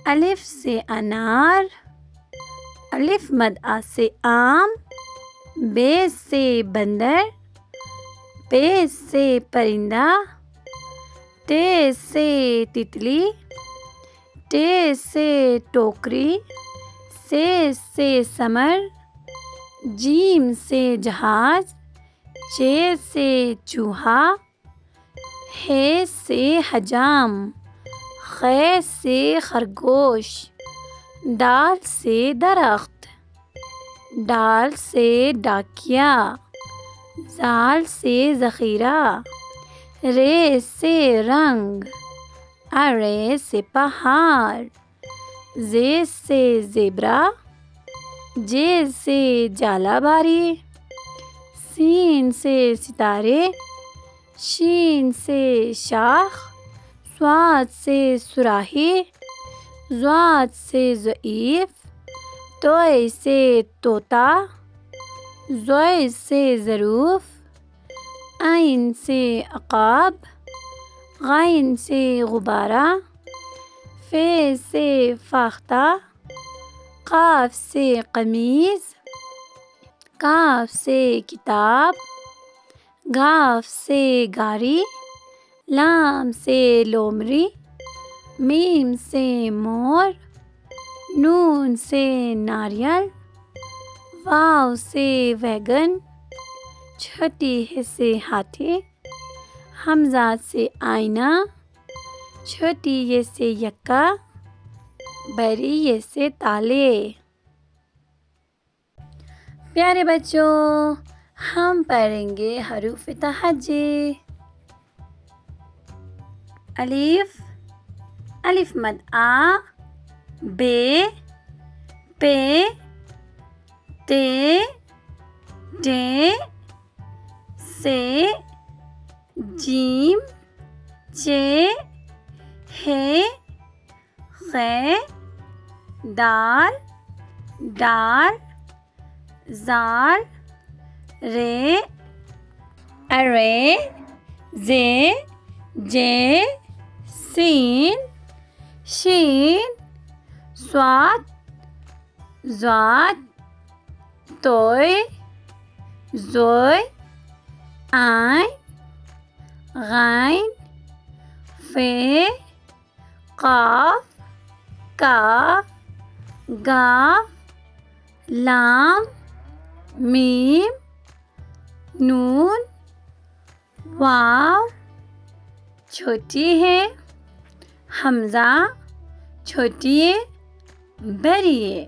الف سے انار، الف مد آ سے آم، بے سے بندر، پے سے پرندہ، تے سے تتلی، ٹے سے ٹوکری، سے سمر، جیم سے جہاز، چے سے چوہا، ہے سے حجام، خے سے خرگوش، دال سے درخت، ڈال سے ڈاکیا، زال سے ذخیرہ، رے سے رنگ، ارے سے پہاڑ، زے سے زیبرا، جے سے جالا باری، سین سے ستارے، شین سے شاخ، صاد سے صراحی، ضاد سے ضعیف، توئے سے طوطا، زوئے سے ظروف، عین سے عقاب، غین سے غبارہ، فے سے فاختہ، قاف سے قمیض، کاف سے کتاب، گاف سے گاری، لام سے لومڑی، میم سے مور، نون سے ناریل، واو سے ویگن، چھوٹی ہے سے ہاتھی، حمزہ سے آئینہ، چھوٹی یہ سے یکا، بڑی یہ سے تالے۔ پیارے بچوں، ہم پڑھیں گے حروف تہجی۔ الف، الف مد آ، بے، پے، تے، ٹے، سے، جیم، چے، ہے، خے، دال، ڈال، زال، رے، ارے، زے، جے، سین، شین، صاد، ضاد، طوئے، زوئے، عین، غین، فے، قاف، کاف، گاف، لام، میم، نون، واو، چھوٹی ہے، حمزہ، چھوٹی ہے، بڑی ہے۔